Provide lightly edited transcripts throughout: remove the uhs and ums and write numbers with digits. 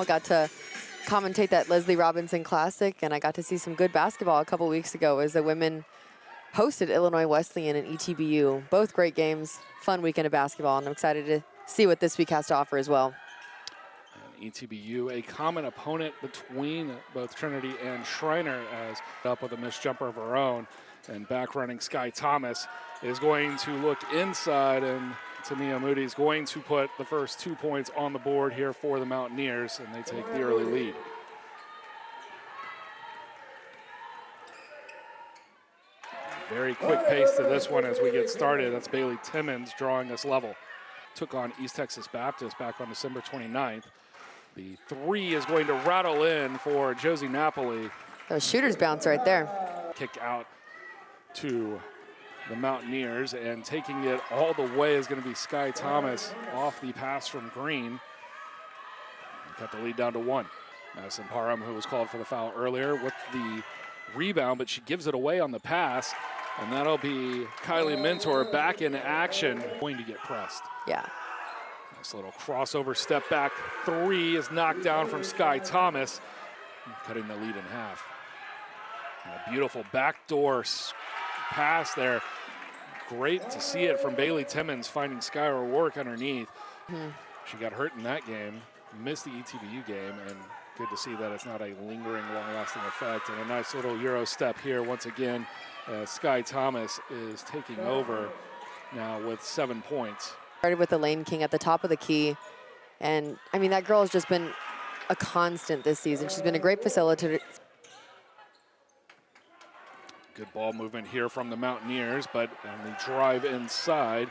I got to commentate that Leslie Robinson Classic, and I got to see some good basketball a couple weeks ago as the women hosted Illinois Wesleyan and ETBU. Both great games, fun weekend of basketball, and I'm excited to see what this week has to offer as well. And ETBU, a common opponent between both Trinity and Schreiner, as up with a missed jumper of her own. And back running Sky Thomas is going to look inside, and Tamia Moody is going to put the first 2 points on the board here for the Mountaineers, and they take the early lead. Very quick pace to this one as we get started. That's Bailey Timmons drawing us level. Took on East Texas Baptist back on December 29th. The three is going to rattle in for Josie Napoli. Those shooters bounce right there. Kick out to the Mountaineers, and taking it all the way is going to be Sky Thomas off the pass from Green. Cut the lead down to 1. Madison Parham, who was called for the foul earlier, with the rebound, but she gives it away on the pass, and that'll be Kylie Mentor back in action, going to get pressed. Yeah. Nice little crossover step back three is knocked down from Sky Thomas, cutting the lead in half. And a beautiful backdoor pass there. Great to see it from Bailey Timmons, finding Sky O'Rourke underneath. She got hurt in that game, missed the ETBU game, and good to see that it's not a lingering, long-lasting effect. And a nice little Euro step here once again. Sky Thomas is taking over now with 7 points. Started with the Lane King at the top of the key. And, I mean, that girl has just been a constant this season. She's been a great facilitator. Good ball movement here from the Mountaineers, but on the drive inside,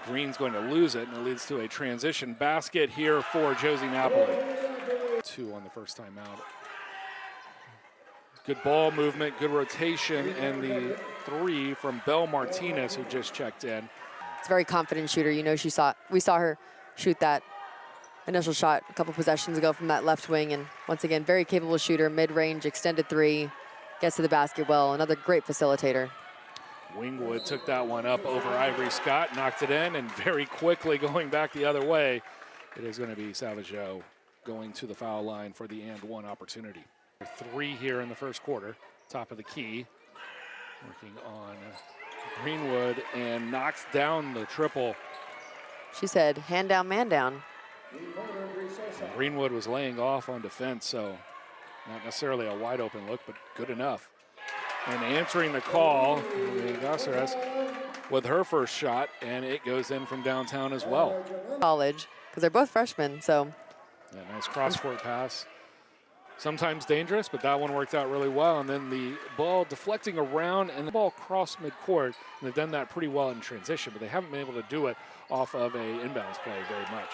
Green's going to lose it, and it leads to a transition basket here for Josie Napoli. 2 on the first time out. Good ball movement, good rotation, and the 3 from Belle Martinez, who just checked in. It's a very confident shooter. You know, we saw her shoot that initial shot a couple possessions ago from that left wing, and once again, very capable shooter, mid-range, extended 3. Gets to the basket well, another great facilitator. Wingwood took that one up over Ivory Scott, knocked it in, and very quickly going back the other way, it is going to be Savageau going to the foul line for the and one opportunity. 3 here in the first quarter, top of the key, working on Greenwood, and knocks down the triple. She said, hand down, man down. And Greenwood was laying off on defense, so not necessarily a wide open look, but good enough. And answering the call, Gasseres with her first shot, and it goes in from downtown as well. College, because they're both freshmen, so. Yeah, nice cross-court pass. Sometimes dangerous, but that one worked out really well. And then the ball deflecting around, and the ball crossed midcourt. And they've done that pretty well in transition, but they haven't been able to do it off of a inbounds play very much.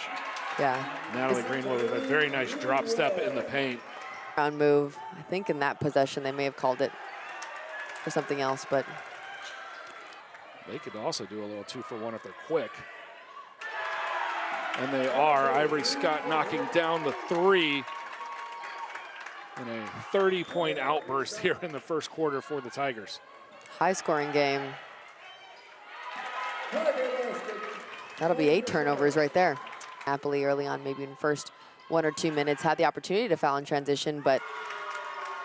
Yeah. Natalie Greenwood with a very nice drop step in the paint. Round move. I think in that possession they may have called it for something else, but they could also do a little 2-for-1 if they're quick. And they are. Ivory Scott knocking down the 3 in a 30-point outburst here in the first quarter for the Tigers. High-scoring game. That'll be 8 turnovers right there. Napoli early on, maybe in the first 1 or 2 minutes, had the opportunity to foul in transition, but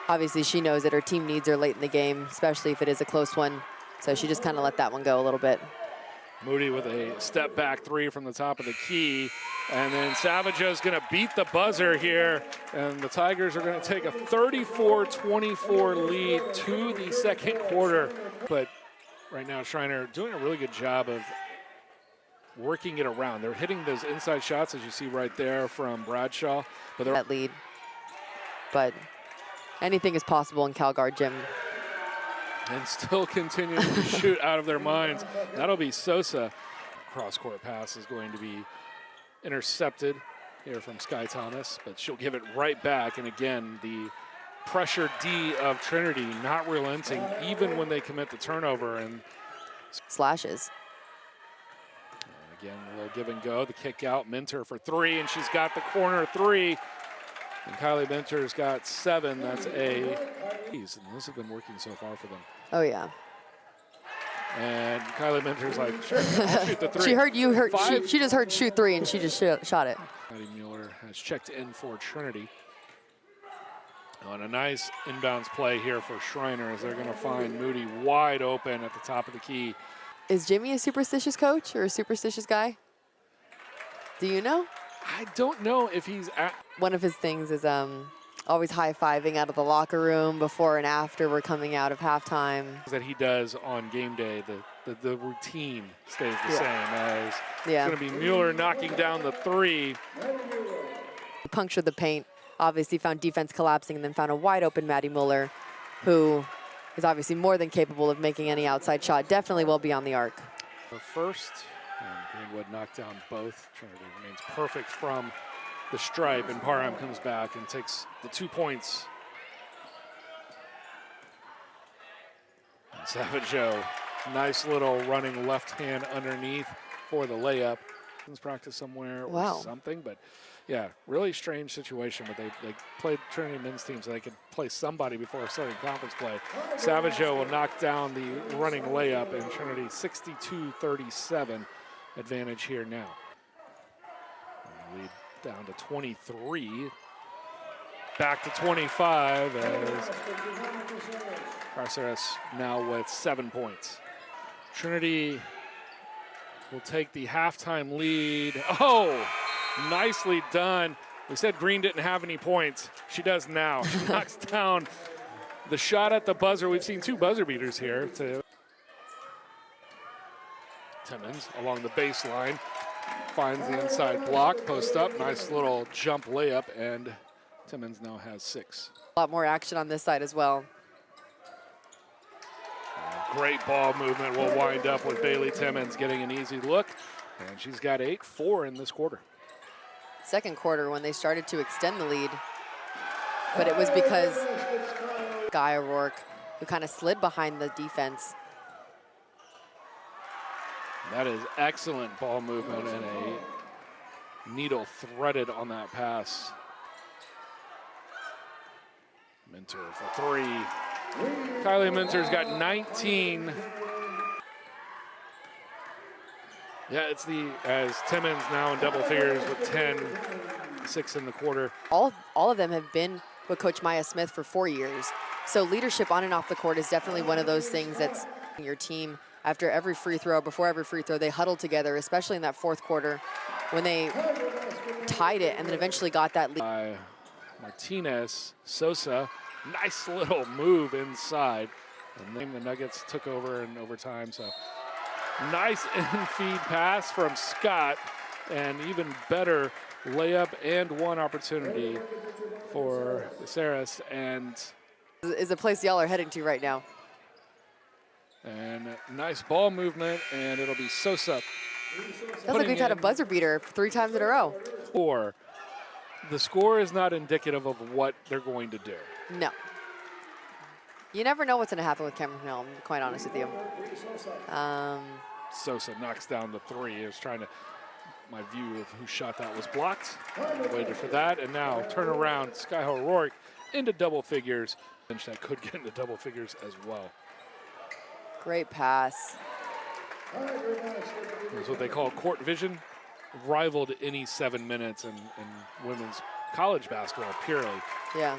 obviously she knows that her team needs her late in the game, especially if it is a close one. So she just kind of let that one go a little bit. Moody with a step back 3 from the top of the key. And then Savageau's going to beat the buzzer here. And the Tigers are going to take a 34-24 lead to the second quarter. But right now, Schreiner doing a really good job of working it around. They're hitting those inside shots, as you see right there from Bradshaw. But that lead. But anything is possible in Calgard Gym. And still continuing to shoot out of their minds. That'll be Sosa. Cross-court pass is going to be intercepted here from Sky Thomas, but she'll give it right back. And again, the pressure D of Trinity not relenting even when they commit the turnover. And slashes. Again, a little give and go. The kick out, Minter for 3, and she's got the corner 3. And Kylie Minter's got 7. That's a. And those have been working so far for them. Oh, yeah. And Kylie Minter's like, sure, I'll shoot the 3. She heard you hurt. She just heard shoot 3, and she just shot it. Maddie Mueller has checked in for Trinity. On a nice inbounds play here for Schreiner as they're going to find Moody wide open at the top of the key. Is Jimmy a superstitious coach or a superstitious guy? Do you know? I don't know if he's at. One of his things is always high-fiving out of the locker room before and after we're coming out of halftime. That he does on game day, the routine stays the same as it's going to be Mueller knocking down the three. He punctured the paint, obviously found defense collapsing, and then found a wide open Maddie Mueller, who is obviously more than capable of making any outside shot, definitely well beyond the arc. The first, and Greenwood knocked down both. Trinity remains perfect from the stripe, and Parham comes back and takes the 2 points. And Savageau, nice little running left hand underneath for the layup. Practice somewhere or something, but yeah, really strange situation. But they played Trinity men's team, so they could play somebody before starting conference play. Savageau will knock down the running layup, and Trinity 62-37 advantage here now. And lead down to 23, back to 25 as Carceres now with 7 points. Trinity will take the halftime lead. Oh, nicely done. We said Green didn't have any points. She does now. She knocks down the shot at the buzzer. We've seen 2 buzzer beaters here. Timmons along the baseline finds the inside block, post up, nice little jump layup, and Timmons now has 6. A lot more action on this side as well. Great ball movement will wind up with Bailey Timmons getting an easy look, and she's got 4 in this quarter. Second quarter when they started to extend the lead, but it was because Guy O'Rourke, who kind of slid behind the defense. That is excellent ball movement and a needle threaded on that pass. Minter for 3. Kylie Minter's got 19. Yeah, it's as Timmons now in double figures with 10, 6 in the quarter. All of them have been with Coach Maya Smith for 4 years. So leadership on and off the court is definitely one of those things that's your team. After every free throw, before every free throw, they huddled together, especially in that fourth quarter when they tied it and then eventually got that lead. Martinez, Sosa. Nice little move inside. And then the Nuggets took over in overtime. So nice in-feed pass from Scott. And even better layup and one opportunity for Saris. And is a place y'all are heading to right now. And nice ball movement, and it'll be Sosa. Sounds like we've had a buzzer beater 3 times in a row. Or the score is not indicative of what they're going to do. No. You never know what's going to happen with Cameron Hill, I'm quite honest with you. Sosa knocks down the 3. He was trying to, my view of who shot that was blocked. Waited for that, and now turn around, Sky O'Rourke into double figures. That could get into double figures as well. Great pass. It's what they call court vision. Rivaled any 7 minutes in women's college basketball, purely. Yeah.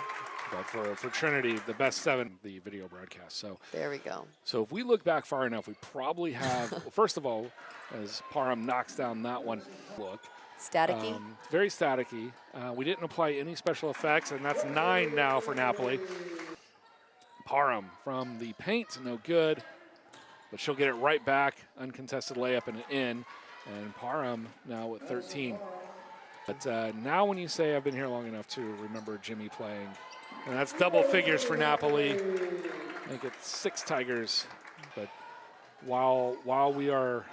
But for Trinity, the best 7, the video broadcast. So there we go. So if we look back far enough, we probably have, well, first of all, as Parham knocks down that one, look. Staticky? Very staticky. We didn't apply any special effects, and that's 9 now for Napoli. Parham from the paint, no good. But she'll get it right back, uncontested layup and an in. And Parham now with 13. But now when you say I've been here long enough to remember Jimmy playing, and that's double figures for Napoli. I think it's 6 Tigers. But while we are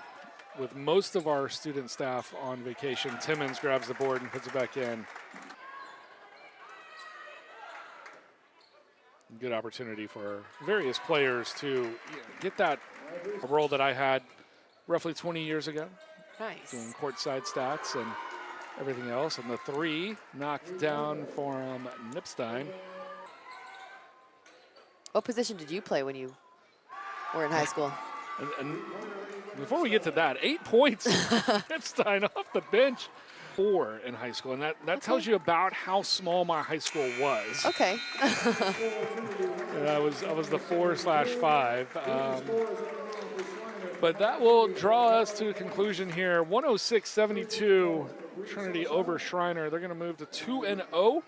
with most of our student staff on vacation, Timmons grabs the board and puts it back in. Good opportunity for various players to get that role that I had roughly 20 years ago. Nice. Doing courtside stats and everything else. And the 3 knocked down from Nipstein. What position did you play when you were in high school? And before we get to that, 8 points, Nipstein off the bench. 4 in high school, and that tells you about how small my high school was. Okay. And I was the 4/5. But that will draw us to a conclusion here. 106-72, Trinity over Schreiner. They're going to move to 2-0.